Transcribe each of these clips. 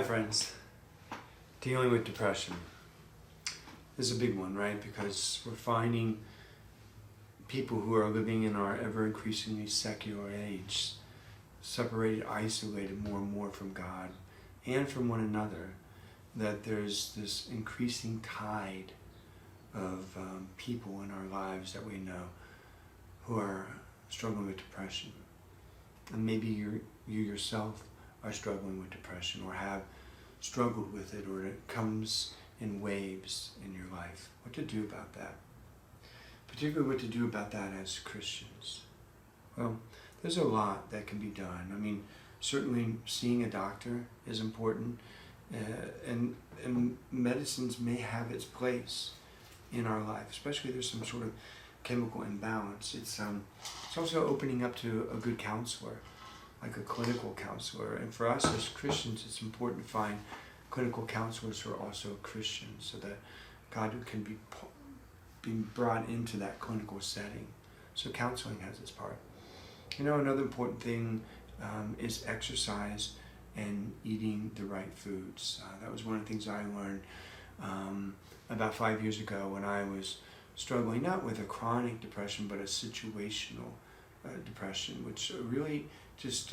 Hi friends. Dealing with depression is a big one, right? Because we're finding people who are living in our ever increasingly secular age, separated, isolated more and more from God and from one another, that there's this increasing tide of people in our lives that we know who are struggling with depression. And maybe you yourself are struggling with depression or have struggled with it, or it comes in waves in your life. What to do about that? Particularly what to do about that as Christians. Well, there's a lot that can be done. I mean, certainly seeing a doctor is important, and medicines may have its place in our life, especially if there's some sort of chemical imbalance. It's also opening up to a good counselor, like a clinical counselor. And for us as Christians, it's important to find clinical counselors who are also Christians, so that God can be brought into that clinical setting. So counseling has its part. You know, another important thing is exercise and eating the right foods. That was one of the things I learned about 5 years ago when I was struggling not with a chronic depression, but a situational depression, which really just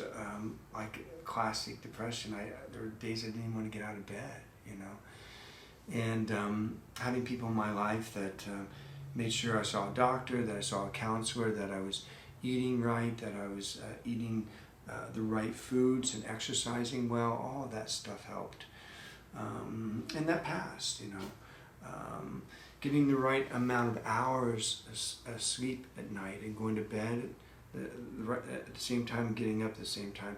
like classic depression. There were days I didn't even want to get out of bed, you know. And having people in my life that made sure I saw a doctor, that I saw a counselor, that I was eating right, that I was eating the right foods and exercising well, all of that stuff helped. And that passed, you know. Getting the right amount of hours of sleep at night and going to bed at the same time, getting up at the same time.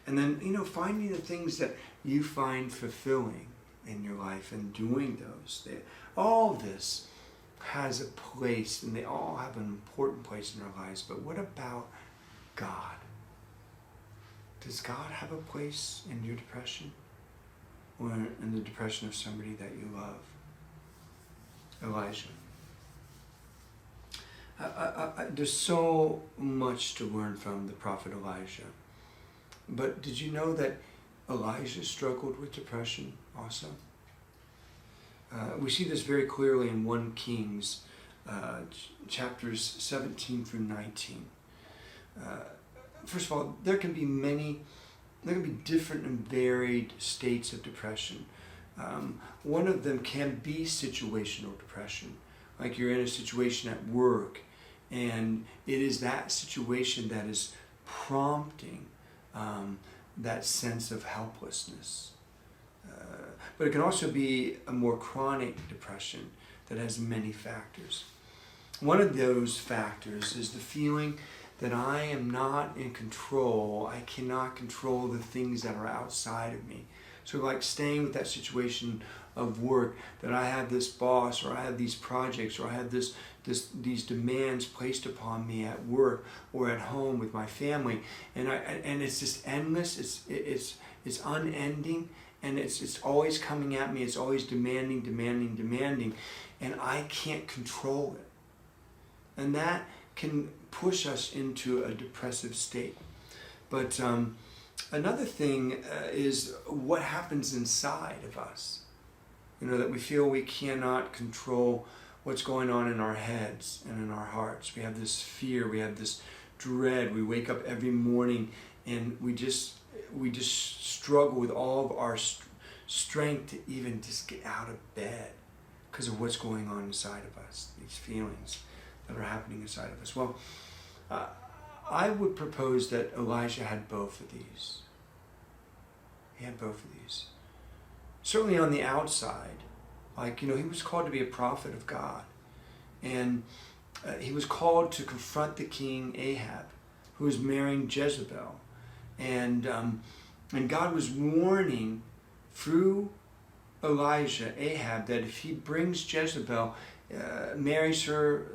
And then, you know, finding the things that you find fulfilling in your life and doing those. All this has a place, and they all have an important place in our lives. But what about God? Does God have a place in your depression, or in the depression of somebody that you love? Elijah. There's so much to learn from the prophet Elijah. But did you know that Elijah struggled with depression also? We see this very clearly in 1 Kings, chapters 17 through 19. First of all, there can be different and varied states of depression. One of them can be situational depression, like you're in a situation at work, and it is that situation that is prompting that sense of helplessness. But it can also be a more chronic depression that has many factors. One of those factors is the feeling that I am not in control. I cannot control the things that are outside of me. So like staying with that situation of work, that I have this boss, or I have these projects, or I have these demands placed upon me at work or at home with my family, and it's just endless. It's unending, and it's always coming at me. It's always demanding, and I can't control it, and that can push us into a depressive state. But another thing is what happens inside of us. You know, that we feel we cannot control what's going on in our heads and in our hearts. We have this fear, we have this dread. We wake up every morning and we just struggle with all of our strength to even just get out of bed because of what's going on inside of us, these feelings that are happening inside of us. Well, I would propose that Elijah had both of these. He had both of these. Certainly on the outside, like, you know, he was called to be a prophet of God. And he was called to confront the king Ahab, who was marrying Jezebel. And God was warning through Elijah, Ahab, that if he brings Jezebel, marries her,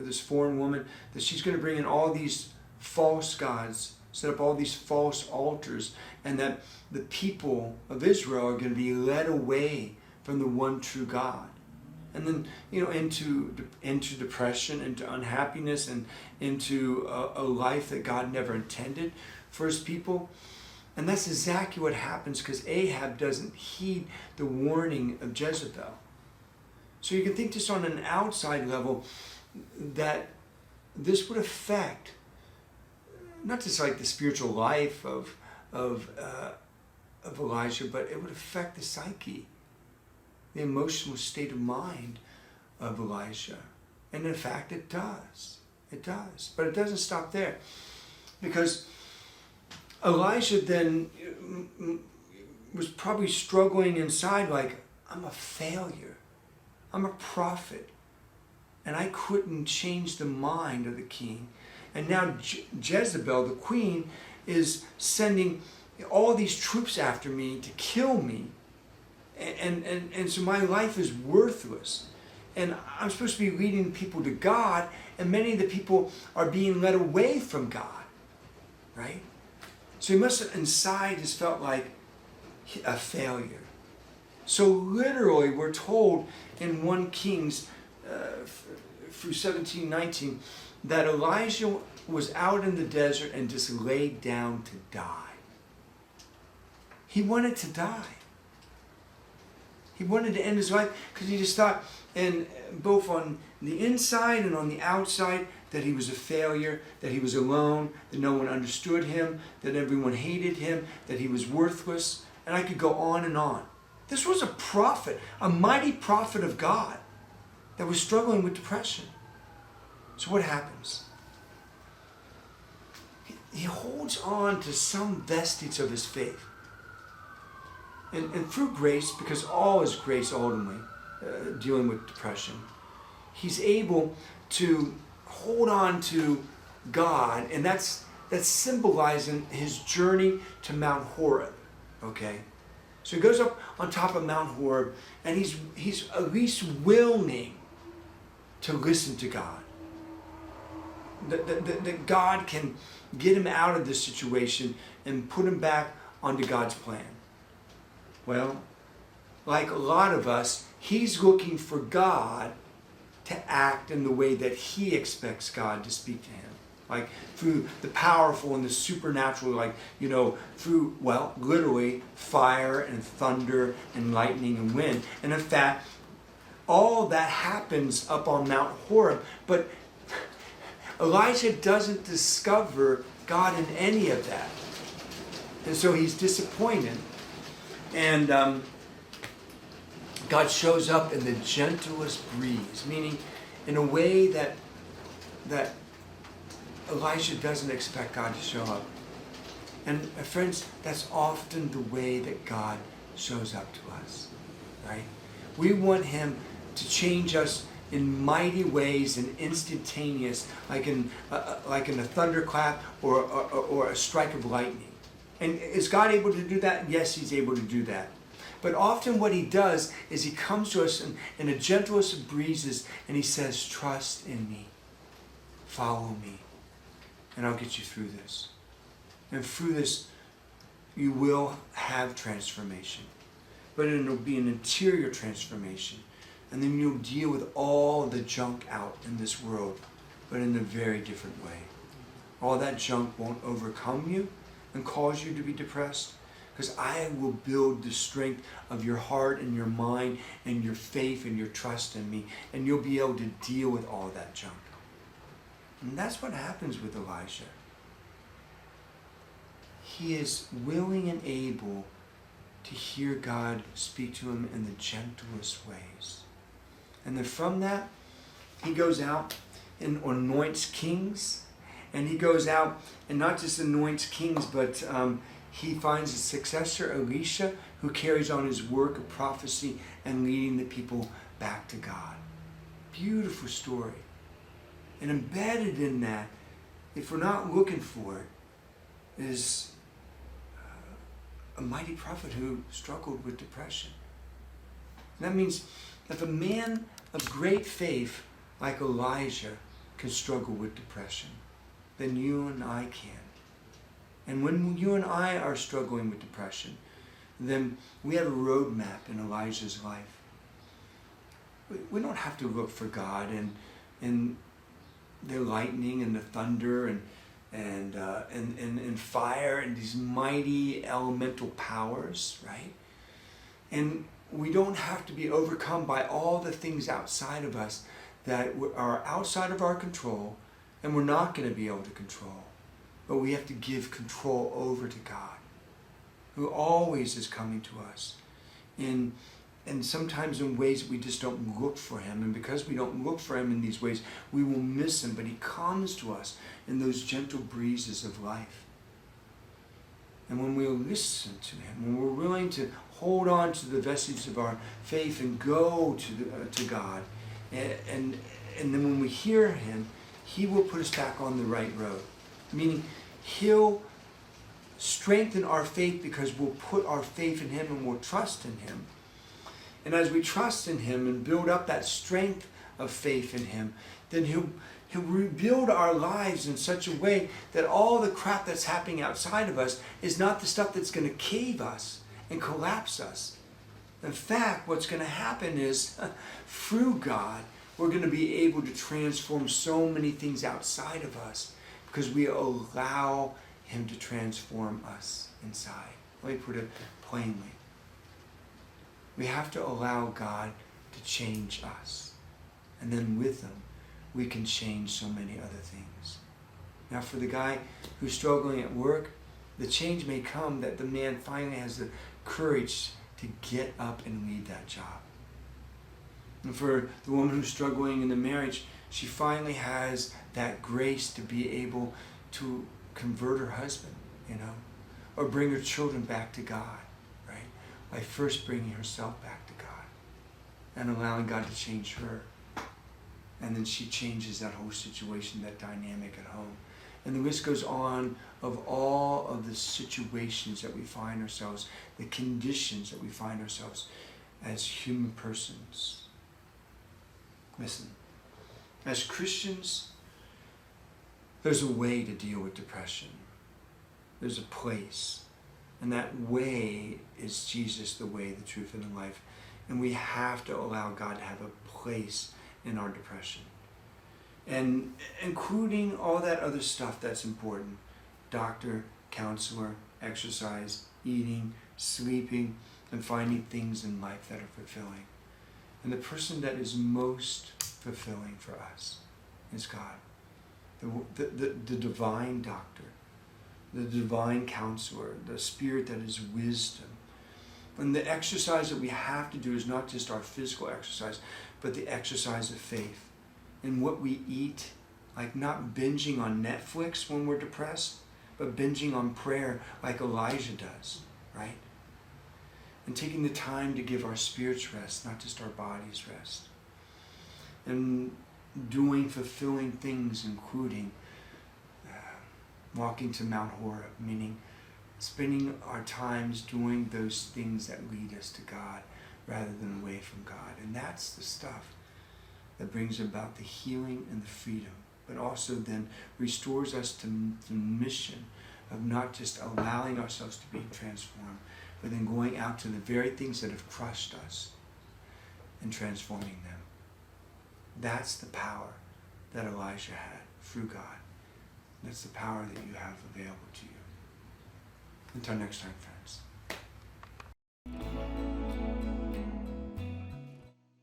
this foreign woman, that she's going to bring in all these false gods, set up all these false altars, and that the people of Israel are going to be led away from the one true God. And then, you know, into depression, into unhappiness, and into a life that God never intended for his people. And that's exactly what happens because Ahab doesn't heed the warning of Jezebel. So you can think just on an outside level that this would affect not just like the spiritual life of Elijah, but it would affect the psyche, the emotional state of mind of Elijah. And in fact, it does. It does. But it doesn't stop there. Because Elijah then was probably struggling inside like, I'm a failure. I'm a prophet. And I couldn't change the mind of the king. And now Jezebel, the queen, is sending all these troops after me to kill me. And so my life is worthless. And I'm supposed to be leading people to God, and many of the people are being led away from God. Right? So he must have inside just felt like a failure. So literally we're told in 1 Kings through 17:19 that Elijah was out in the desert and just laid down to die. He wanted to die. He wanted to end his life because he just thought, and both on the inside and on the outside, that he was a failure, that he was alone, that no one understood him, that everyone hated him, that he was worthless, and I could go on and on. This was a prophet, a mighty prophet of God that was struggling with depression. So what happens? He holds on to some vestige of his faith. And through grace, because all is grace ultimately, dealing with depression, he's able to hold on to God, and that's symbolizing his journey to Mount Horeb. Okay? So he goes up on top of Mount Horeb, and he's at least willing to listen to God. That God can get him out of this situation and put him back onto God's plan. Well, like a lot of us, he's looking for God to act in the way that he expects God to speak to him. Like through the powerful and the supernatural, like, through, well, literally fire and thunder and lightning and wind. And in fact, all that happens up on Mount Horeb, but Elijah doesn't discover God in any of that. And so he's disappointed. And God shows up in the gentlest breeze, meaning in a way that Elijah doesn't expect God to show up. And friends, that's often the way that God shows up to us, right? We want him to change us in mighty ways and instantaneous, like in a thunderclap or a strike of lightning. And is God able to do that? Yes, he's able to do that. But often what he does is he comes to us in the gentlest of breezes and he says, trust in me, follow me, and I'll get you through this. And through this, you will have transformation. But it'll be an interior transformation. And then you'll deal with all the junk out in this world, but in a very different way. All that junk won't overcome you and cause you to be depressed, because I will build the strength of your heart and your mind and your faith and your trust in me, and you'll be able to deal with all that junk. And that's what happens with Elijah. He is willing and able to hear God speak to him in the gentlest ways. And then from that, he goes out and anoints kings. And he goes out and not just anoints kings, but he finds a successor, Elisha, who carries on his work of prophecy and leading the people back to God. Beautiful story. And embedded in that, if we're not looking for it, is a mighty prophet who struggled with depression. And that means if a man of great faith like Elijah can struggle with depression, then you and I can. And when you and I are struggling with depression, then we have a roadmap in Elijah's life. We don't have to look for God in the lightning and the thunder and and fire and these mighty elemental powers, right? And we don't have to be overcome by all the things outside of us that are outside of our control and we're not going to be able to control. But we have to give control over to God, who always is coming to us. And sometimes in ways that we just don't look for him. And because we don't look for him in these ways, we will miss him. But he comes to us in those gentle breezes of life. And when we listen to him, when we're willing to hold on to the vestige of our faith and go to God, and then when we hear him, he will put us back on the right road. Meaning, he'll strengthen our faith because we'll put our faith in him and we'll trust in him. And as we trust in him and build up that strength of faith in him, then he'll rebuild our lives in such a way that all the crap that's happening outside of us is not the stuff that's going to cave us and collapse us. In fact, what's going to happen is, through God, we're going to be able to transform so many things outside of us because we allow him to transform us inside. Let me put it plainly. We have to allow God to change us. And then with him, we can change so many other things. Now for the guy who's struggling at work, the change may come that the man finally has the courage to get up and leave that job. And for the woman who's struggling in the marriage, she finally has that grace to be able to convert her husband, or bring her children back to God, right? By first bringing herself back to God and allowing God to change her. And then she changes that whole situation, that dynamic at home. And the list goes on of all of the situations that we find ourselves, the conditions that we find ourselves as human persons. Listen, as Christians, there's a way to deal with depression. There's a place. And that way is Jesus, the way, the truth, and the life. And we have to allow God to have a place in our depression. And including all that other stuff that's important. Doctor, counselor, exercise, eating, sleeping, and finding things in life that are fulfilling. And the person that is most fulfilling for us is God. The divine doctor, the divine counselor, the spirit that is wisdom. And the exercise that we have to do is not just our physical exercise, but the exercise of faith. And what we eat, like not binging on Netflix when we're depressed, but binging on prayer like Elijah does, right? And taking the time to give our spirits rest, not just our bodies rest. And doing fulfilling things, including walking to Mount Horeb, meaning spending our times doing those things that lead us to God rather than away from God. And that's the stuff that brings about the healing and the freedom, but also then restores us to the mission of not just allowing ourselves to be transformed, but then going out to the very things that have crushed us and transforming them. That's the power that Elijah had through God. That's the power that you have available to you. Until next time, friends.